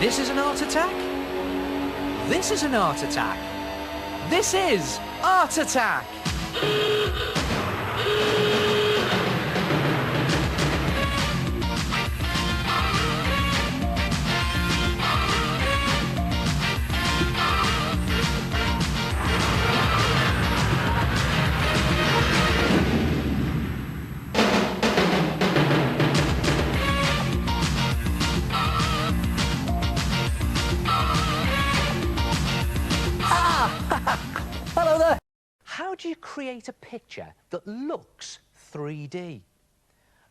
This is an art attack. This is an art attack. This is Art Attack. Hello there. How do you create a picture that looks 3D?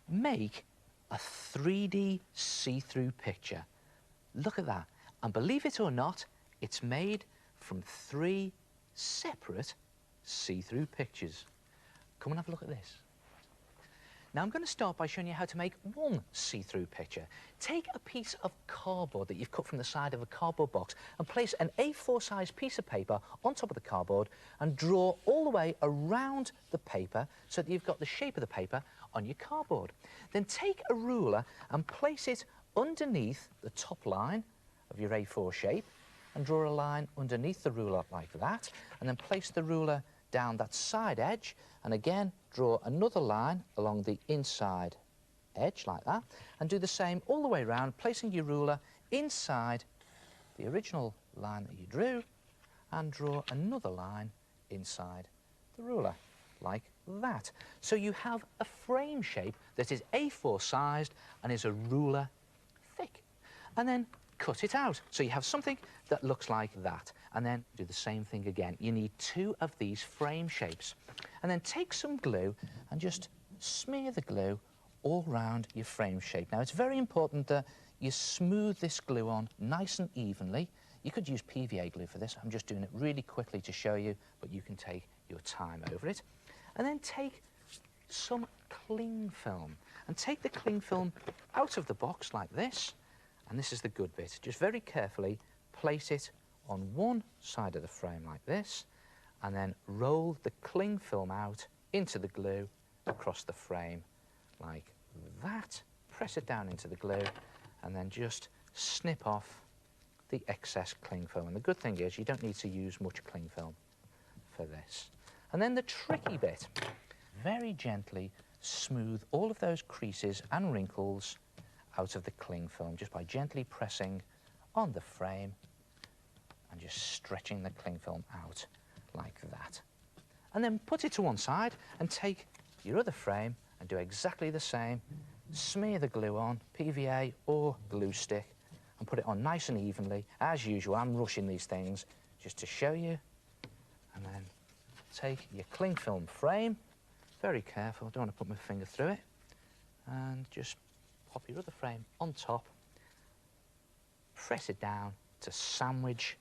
Make a 3D see-through picture. Look at that. And believe it or not, it's made from 3 separate see-through pictures. Come and have a look at this. Now, I'm going to start by showing you how to make one see-through picture. Take a piece of cardboard that you've cut from the side of a cardboard box and place an A4 size piece of paper on top of the cardboard and draw all the way around the paper so that you've got the shape of the paper on your cardboard. Then take a ruler and place it underneath the top line of your A4 shape and draw a line underneath the ruler like that, and then place the ruler down that side edge and again draw another line along the inside edge like that, and do the same all the way around, placing your ruler inside the original line that you drew and draw another line inside the ruler like that. So you have a frame shape that is A4 sized and is a ruler thick. And then cut it out. So you have something that looks like that. And then do the same thing again. You need 2 of these frame shapes. And then take some glue and just smear the glue all round your frame shape. Now, it's very important that you smooth this glue on nice and evenly. You could use PVA glue for this. I'm just doing it really quickly to show you, but you can take your time over it. And then take some cling film. And take the cling film out of the box like this. And this is the good bit. Just very carefully place it on one side of the frame like this, and then roll the cling film out into the glue across the frame like that. Press it down into the glue and then just snip off the excess cling film. And the good thing is you don't need to use much cling film for this. And then the tricky bit, very gently smooth all of those creases and wrinkles out of the cling film just by gently pressing on the frame and just stretching the cling film out like that. And then put it to one side and take your other frame and do exactly the same. Smear the glue on, PVA or glue stick, and put it on nice and evenly. As usual, I'm rushing these things just to show you. And then take your cling film frame, very careful, don't want to put my finger through it, and just pop your other frame on top, press it down to sandwich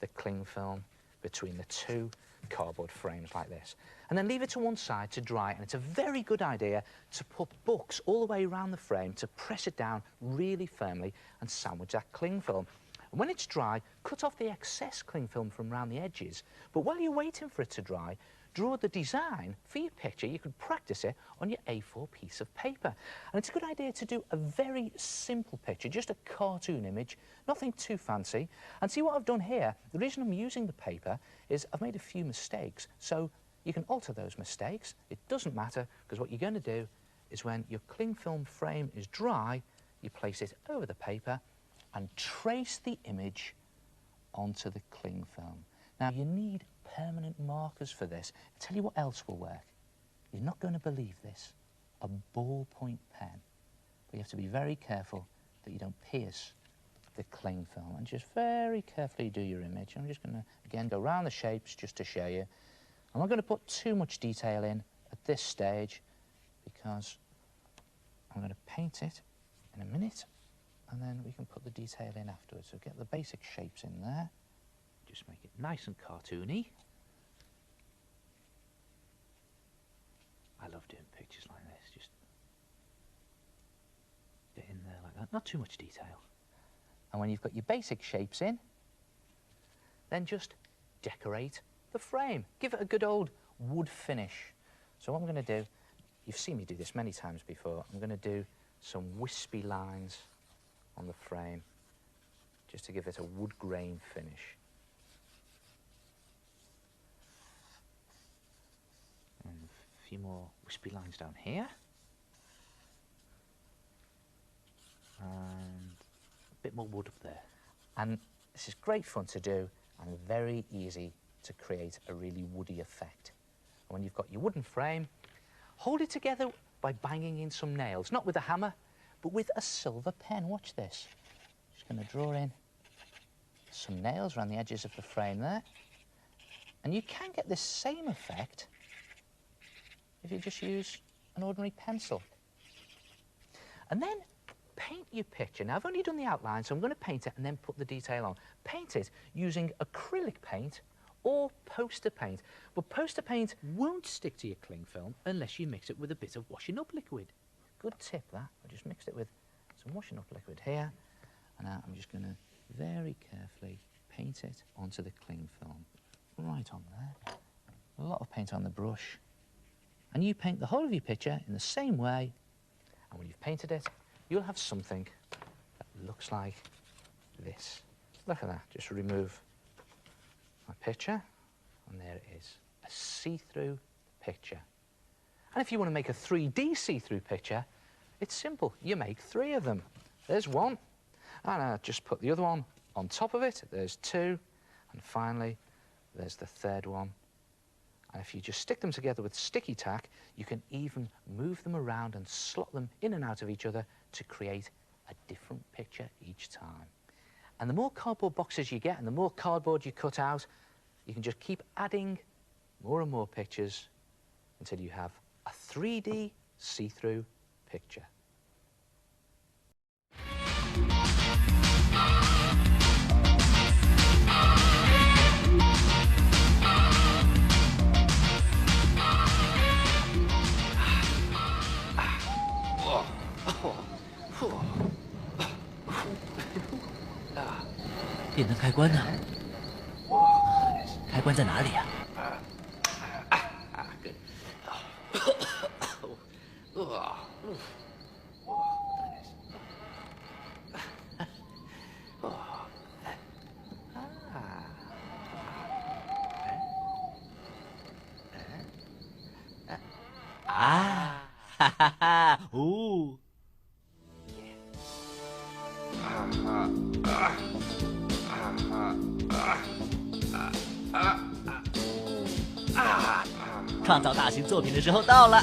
the cling film between the 2 cardboard frames like this. And then leave it to one side to dry, and it's a very good idea to put books all the way around the frame to press it down really firmly and sandwich that cling film. And when it's dry, cut off the excess cling film from around the edges. But while you're waiting for it to dry, draw the design for your picture. You could practice it on your A4 piece of paper. And it's a good idea to do a very simple picture, just a cartoon image, nothing too fancy. And see what I've done here? The reason I'm using the paper is I've made a few mistakes. So you can alter those mistakes. It doesn't matter, because what you're going to do is when your cling film frame is dry, you place it over the paper and trace the image onto the cling film. Now, you need permanent markers for this. I'll tell you what else will work. You're not going to believe this. A ballpoint pen. But you have to be very careful that you don't pierce the cling film. And just very carefully do your image. I'm just going to, again, go around the shapes just to show you. I'm not going to put too much detail in at this stage because I'm going to paint it in a minute, and then we can put the detail in afterwards. So get the basic shapes in there. Just make it nice and cartoony. I love doing pictures like this, just get in there like that, not too much detail. And when you've got your basic shapes in, then just decorate the frame. Give it a good old wood finish. So what I'm going to do, you've seen me do this many times before, I'm going to do some wispy lines on the frame just to give it a wood grain finish. And a few more wispy lines down here. And a bit more wood up there. And this is great fun to do and very easy to create a really woody effect. And when you've got your wooden frame, hold it together by banging in some nails, not with a hammer, but with a silver pen. Watch this. Just going to draw in some nails around the edges of the frame there. And you can get this same effect if you just use an ordinary pencil. And then paint your picture. Now, I've only done the outline, so I'm going to paint it and then put the detail on. Paint it using acrylic paint or poster paint. But poster paint won't stick to your cling film unless you mix it with a bit of washing up liquid. Good tip, that. I just mixed it with some washing up liquid here. And now I'm just going to very carefully paint it onto the cling film. Right on there. A lot of paint on the brush. And you paint the whole of your picture in the same way. And when you've painted it, you'll have something that looks like this. Look at that. Just remove my picture, and there it is. A see-through picture. And if you want to make a 3D see-through picture, it's simple. You make 3 of them. There's one, and I just put the other one on top of it. There's 2, and finally, there's the 3rd one. And if you just stick them together with sticky tack, you can even move them around and slot them in and out of each other to create a different picture each time. And the more cardboard boxes you get and the more cardboard you cut out, you can just keep adding more and more pictures until you have a 3D see-through picture.电灯开关呢？开关在哪里呀？啊，哈哈哈！哦。创造大型作品的时候到了。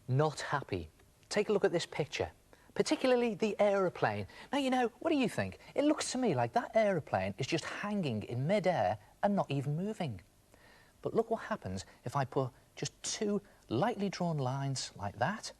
Not happy. Take a look at this picture, particularly the aeroplane. Now, you know, what do you think? It looks to me like that aeroplane is just hanging in mid-air and not even moving. But look what happens if I put just two lightly drawn lines like that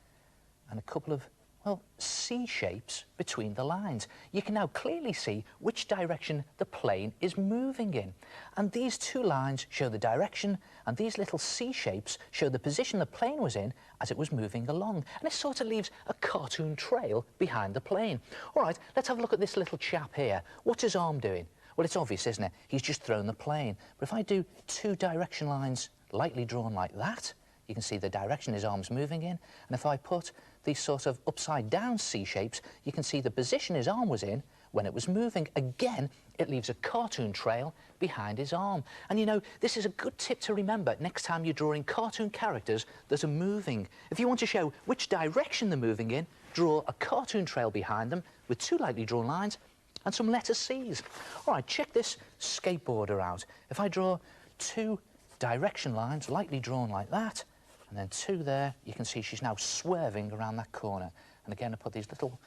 and a couple of, well, C shapes between the lines. You can now clearly see which direction the plane is moving in. And these two lines show the direction, and these little C shapes show the position the plane was in as it was moving along. And it sort of leaves a cartoon trail behind the plane. All right, let's have a look at this little chap here. What's his arm doing? Well, it's obvious, isn't it? He's just thrown the plane. But if I do two direction lines lightly drawn like that, you can see the direction his arm's moving in. And if I put these sort of upside down C shapes, you can see the position his arm was in when it was moving. Again, it leaves a cartoon trail behind his arm. And you know, this is a good tip to remember next time you're drawing cartoon characters that are moving. If you want to show which direction they're moving in, draw a cartoon trail behind them with two lightly drawn lines and some letter C's. All right, check this skateboarder out. If I draw two direction lines lightly drawn like that, and then two there, you can see she's now swerving around that corner. And again, I put these little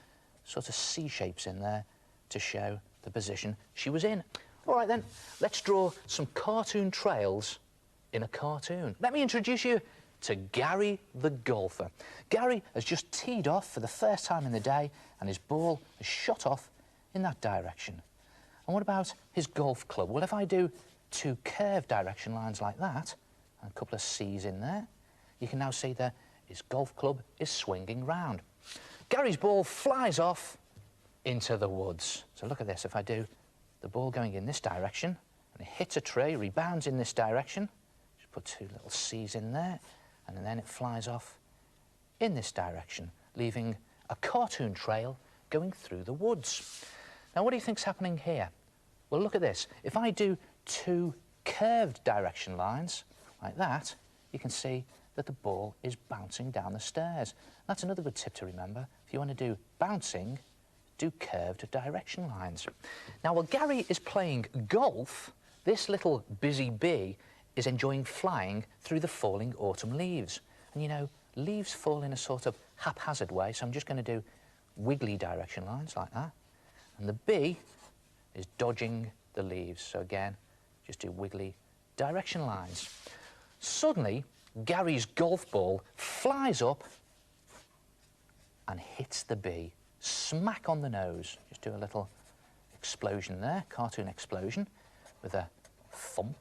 sort of C shapes in there to show the position she was in. All right then, let's draw some cartoon trails in a cartoon. Let me introduce you to Gary the golfer. Gary has just teed off for the first time in the day, and his ball has shot off in that direction. And what about his golf club? Well, if I do two curved direction lines like that, and a couple of C's in there, you can now see that his golf club is swinging round. Gary's ball flies off into the woods. So look at this. If I do the ball going in this direction, and it hits a tree, rebounds in this direction, just put two little C's in there, and then it flies off in this direction, leaving a cartoon trail going through the woods. Now, what do you think's happening here? Well, look at this. If I do two curved direction lines like that, you can see that the ball is bouncing down the stairs. That's another good tip to remember. If you want to do bouncing, do curved direction lines. Now, while Gary is playing golf, this little busy bee is enjoying flying through the falling autumn leaves. And you know, leaves fall in a sort of haphazard way, so I'm just going to do wiggly direction lines like that. And the bee is dodging the leaves. So again, just do wiggly direction lines. Suddenly, Gary's golf ball flies up and hits the bee, smack on the nose. Just do a little explosion there, cartoon explosion, with a thump.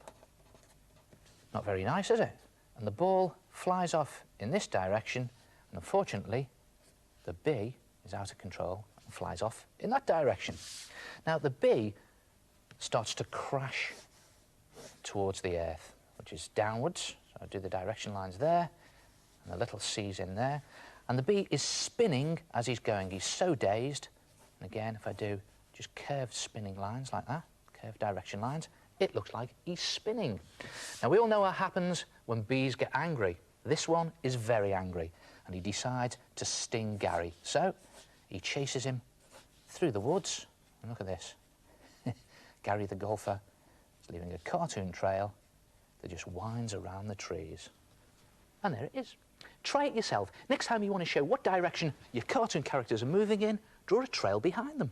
Not very nice, is it? And the ball flies off in this direction, and unfortunately, the bee is out of control and flies off in that direction. Now, the bee starts to crash towards the earth, which is downwards. So I do the direction lines there, and the little C's in there. And the bee is spinning as he's going. He's so dazed. And again, if I do just curved spinning lines like that, curved direction lines, it looks like he's spinning. Now, we all know what happens when bees get angry. This one is very angry, and he decides to sting Gary. So he chases him through the woods. And look at this. Gary the golfer is leaving a cartoon trail that just winds around the trees. And there it is. Try it yourself. Next time you want to show what direction your cartoon characters are moving in, draw a trail behind them.